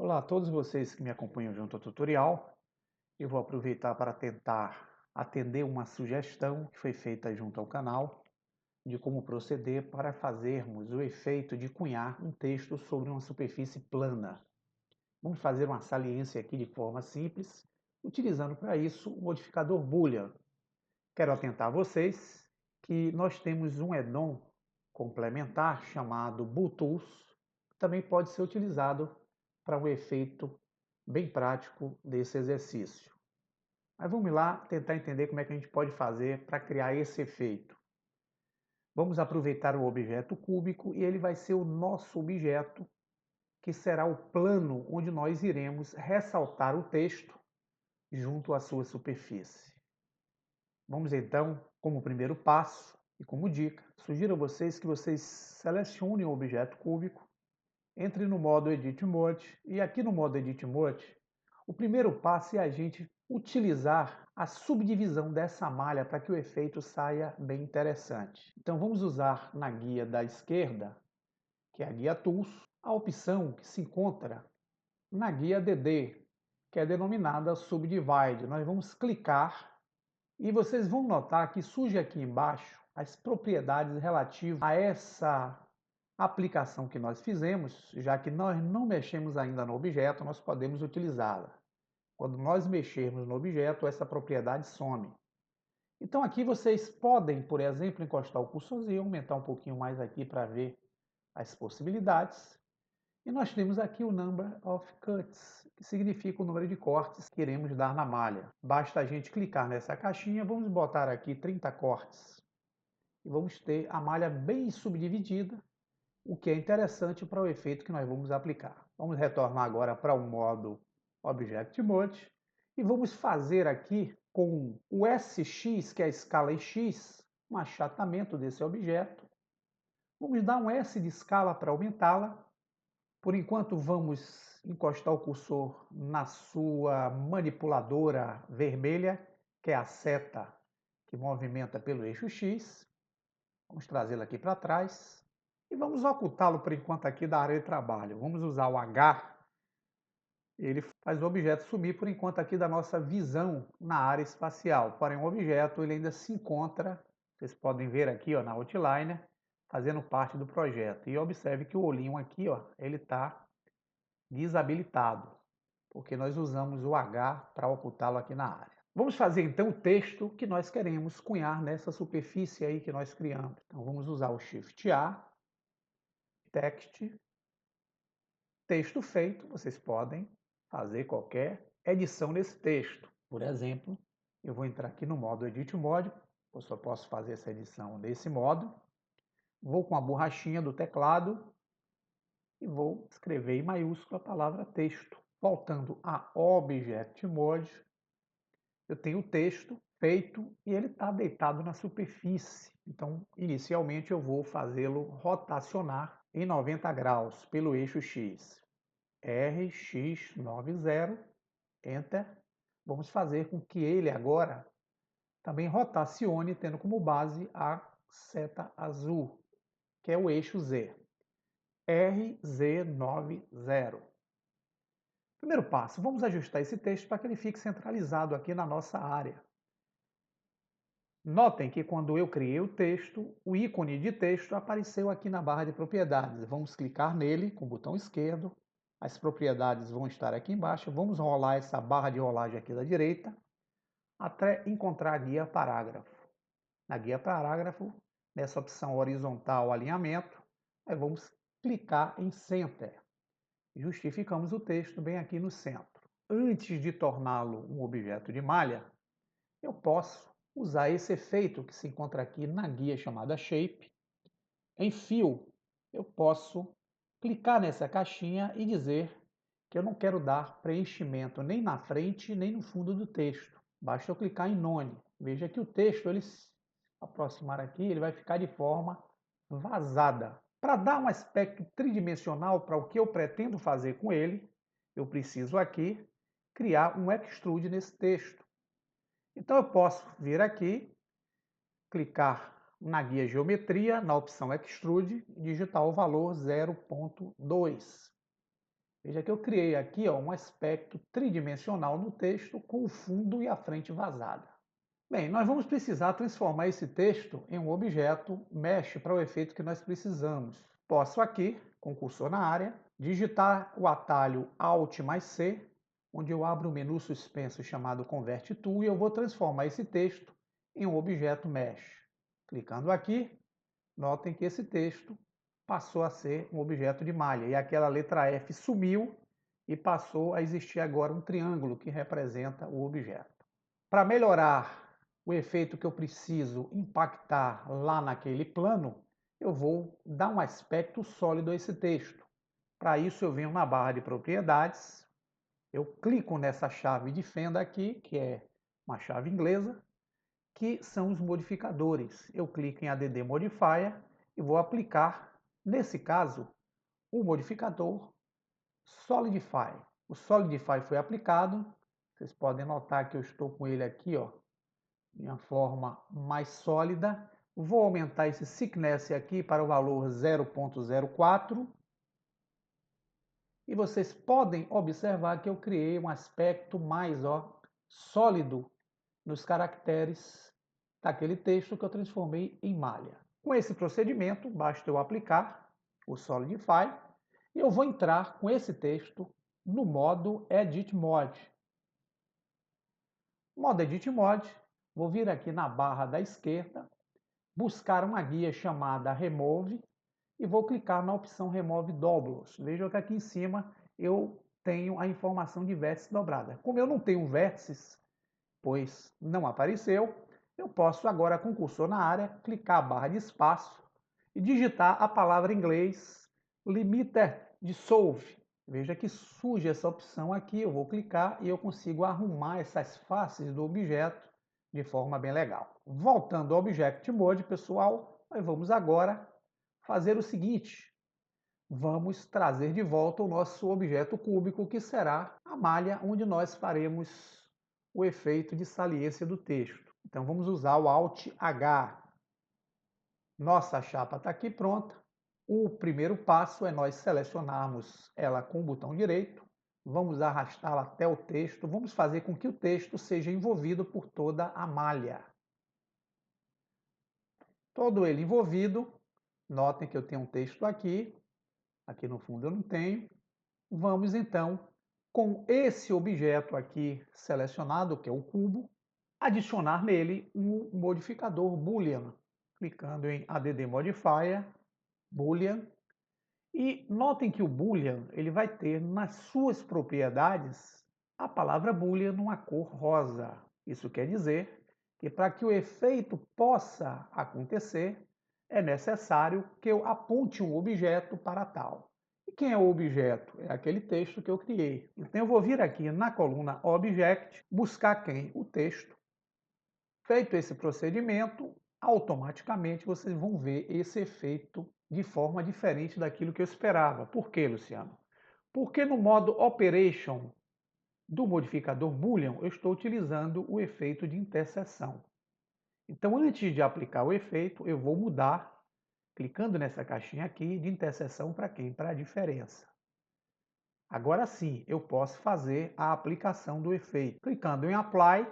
Olá a todos vocês que me acompanham junto ao tutorial. Eu vou aproveitar para tentar atender uma sugestão que foi feita junto ao canal de como proceder para fazermos o efeito de cunhar um texto sobre uma superfície plana. Vamos fazer uma saliência aqui de forma simples, utilizando para isso o modificador Boolean. Quero atentar a vocês que nós temos um add-on complementar chamado BooTools, que também pode ser utilizado para um efeito bem prático desse exercício. Mas vamos lá tentar entender como é que a gente pode fazer para criar esse efeito. Vamos aproveitar o objeto cúbico e ele vai ser o nosso objeto, que será o plano onde nós iremos ressaltar o texto junto à sua superfície. Vamos então, como primeiro passo e como dica, sugiro a vocês que vocês selecionem o objeto cúbico, entre no modo Edit Mode e aqui no modo Edit Mode, o primeiro passo é a gente utilizar a subdivisão dessa malha para que o efeito saia bem interessante. Então vamos usar na guia da esquerda, que é a guia Tools, a opção que se encontra na guia DD, que é denominada Subdivide. Nós vamos clicar e vocês vão notar que surge aqui embaixo as propriedades relativas a essa aplicação que nós fizemos, já que nós não mexemos ainda no objeto, nós podemos utilizá-la. Quando nós mexermos no objeto, essa propriedade some. Então aqui vocês podem, por exemplo, encostar o cursorzinho, aumentar um pouquinho mais aqui para ver as possibilidades. E nós temos aqui o Number of Cuts, que significa o número de cortes que iremos dar na malha. Basta a gente clicar nessa caixinha, vamos botar aqui 30 cortes. E vamos ter a malha bem subdividida, o que é interessante para o efeito que nós vamos aplicar. Vamos retornar agora para o modo Object Mode e vamos fazer aqui com o SX, que é a escala em X, um achatamento desse objeto. Vamos dar um S de escala para aumentá-la. Por enquanto, vamos encostar o cursor na sua manipuladora vermelha, que é a seta que movimenta pelo eixo X. Vamos trazê-la aqui para trás e vamos ocultá-lo por enquanto aqui da área de trabalho. Vamos usar o H, ele faz o objeto sumir por enquanto aqui da nossa visão na área espacial. Porém, o objeto ele ainda se encontra, vocês podem ver aqui ó, na Outliner, fazendo parte do projeto. E observe que o olhinho aqui, ó, ele está desabilitado, porque nós usamos o H para ocultá-lo aqui na área. Vamos fazer então o texto que nós queremos cunhar nessa superfície aí que nós criamos. Então vamos usar o Shift A, Text, texto feito. Vocês podem fazer qualquer edição nesse texto. Por exemplo, eu vou entrar aqui no modo Edit Mode, eu só posso fazer essa edição desse modo. Vou com a borrachinha do teclado e vou escrever em maiúsculo a palavra texto. Voltando a Object Mode, eu tenho o texto feito e ele está deitado na superfície. Então, inicialmente eu vou fazê-lo rotacionar em 90 graus pelo eixo X. RX90, Enter. Vamos fazer com que ele agora também rotacione, tendo como base a seta azul, que é o eixo Z. RZ90. Primeiro passo, vamos ajustar esse texto para que ele fique centralizado aqui na nossa área. Notem que quando eu criei o texto, o ícone de texto apareceu aqui na barra de propriedades. Vamos clicar nele com o botão esquerdo. As propriedades vão estar aqui embaixo. Vamos rolar essa barra de rolagem aqui da direita até encontrar a guia parágrafo. Na guia parágrafo, nessa opção horizontal alinhamento, nós vamos clicar em Center. Justificamos o texto bem aqui no centro. Antes de torná-lo um objeto de malha, eu posso usar esse efeito que se encontra aqui na guia chamada Shape. Em Fill, eu posso clicar nessa caixinha e dizer que eu não quero dar preenchimento nem na frente nem no fundo do texto. Basta eu clicar em None. Veja que o texto, ele se aproximar aqui, ele vai ficar de forma vazada. Para dar um aspecto tridimensional para o que eu pretendo fazer com ele, eu preciso aqui criar um extrude nesse texto. Então eu posso vir aqui, clicar na guia Geometria, na opção Extrude, e digitar o valor 0.2. Veja que eu criei aqui um aspecto tridimensional no texto com o fundo e a frente vazada. Bem, nós vamos precisar transformar esse texto em um objeto mesh para o efeito que nós precisamos. Posso aqui, com o cursor na área, digitar o atalho Alt mais C, onde eu abro um menu suspenso chamado Convert To, e eu vou transformar esse texto em um objeto mesh. Clicando aqui, notem que esse texto passou a ser um objeto de malha, e aquela letra F sumiu e passou a existir agora um triângulo que representa o objeto. Para melhorar o efeito que eu preciso impactar lá naquele plano, eu vou dar um aspecto sólido a esse texto. Para isso eu venho na barra de propriedades, eu clico nessa chave de fenda aqui, que é uma chave inglesa, que são os modificadores. Eu clico em Add Modifier e vou aplicar, nesse caso, o modificador Solidify. O Solidify foi aplicado, vocês podem notar que eu estou com ele aqui, de uma forma mais sólida. Vou aumentar esse thickness aqui para o valor 0.04. E vocês podem observar que eu criei um aspecto mais sólido nos caracteres daquele texto que eu transformei em malha. Com esse procedimento, basta eu aplicar o Solidify e eu vou entrar com esse texto no modo Edit Mode. Modo Edit Mode, vou vir aqui na barra da esquerda, buscar uma guia chamada Remove e vou clicar na opção Remove Doubles. Vejam que aqui em cima eu tenho a informação de vértice dobrada. Como eu não tenho vértices, pois não apareceu, eu posso agora, com o cursor na área, clicar a barra de espaço e digitar a palavra em inglês Limiter Dissolve. Veja que surge essa opção aqui, eu vou clicar e eu consigo arrumar essas faces do objeto de forma bem legal. Voltando ao Object Mode, pessoal, nós vamos agora fazer o seguinte. Vamos trazer de volta o nosso objeto cúbico, que será a malha onde nós faremos o efeito de saliência do texto. Então vamos usar o Alt H. Nossa chapa está aqui pronta. O primeiro passo é nós selecionarmos ela com o botão direito. Vamos arrastá-la até o texto. Vamos fazer com que o texto seja envolvido por toda a malha. Todo ele envolvido. Notem que eu tenho um texto aqui. Aqui no fundo eu não tenho. Vamos então, com esse objeto aqui selecionado, que é o cubo, adicionar nele um modificador Boolean. Clicando em Add Modifier, Boolean. E notem que o Boolean ele vai ter nas suas propriedades a palavra Boolean numa cor rosa. Isso quer dizer que para que o efeito possa acontecer, é necessário que eu aponte um objeto para tal. E quem é o objeto? É aquele texto que eu criei. Então eu vou vir aqui na coluna Object, buscar quem? O texto. Feito esse procedimento, automaticamente vocês vão ver esse efeito de forma diferente daquilo que eu esperava. Por quê, Luciano? Porque no modo Operation do modificador Boolean, eu estou utilizando o efeito de interseção. Então, antes de aplicar o efeito, eu vou mudar, clicando nessa caixinha aqui, de interseção para quem? Para a diferença. Agora sim, eu posso fazer a aplicação do efeito. Clicando em Apply,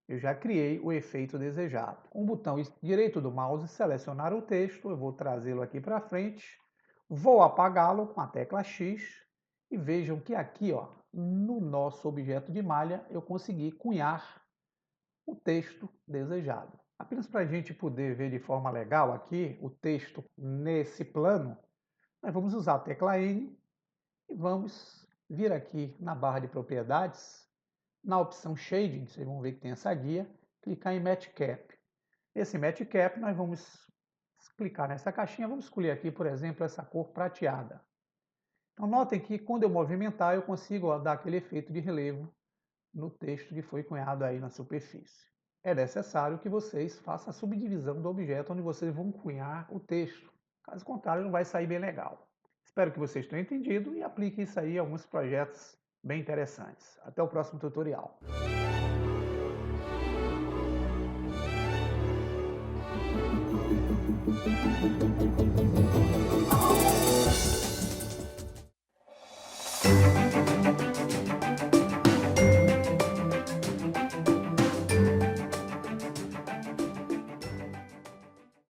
eu já criei o efeito desejado. Com o botão direito do mouse, selecionar o texto, eu vou trazê-lo aqui para frente, vou apagá-lo com a tecla X e vejam que aqui, no nosso objeto de malha, eu consegui cunhar o texto desejado. Apenas para a gente poder ver de forma legal aqui o texto nesse plano, nós vamos usar a tecla N e vamos vir aqui na barra de propriedades, na opção Shading, vocês vão ver que tem essa guia, clicar em Match Cap. Esse Match Cap nós vamos clicar nessa caixinha, vamos escolher aqui, por exemplo, essa cor prateada. Então notem que quando eu movimentar eu consigo dar aquele efeito de relevo no texto que foi cunhado aí na superfície. É necessário que vocês façam a subdivisão do objeto onde vocês vão cunhar o texto. Caso contrário, não vai sair bem legal. Espero que vocês tenham entendido e apliquem isso aí em alguns projetos bem interessantes. Até o próximo tutorial.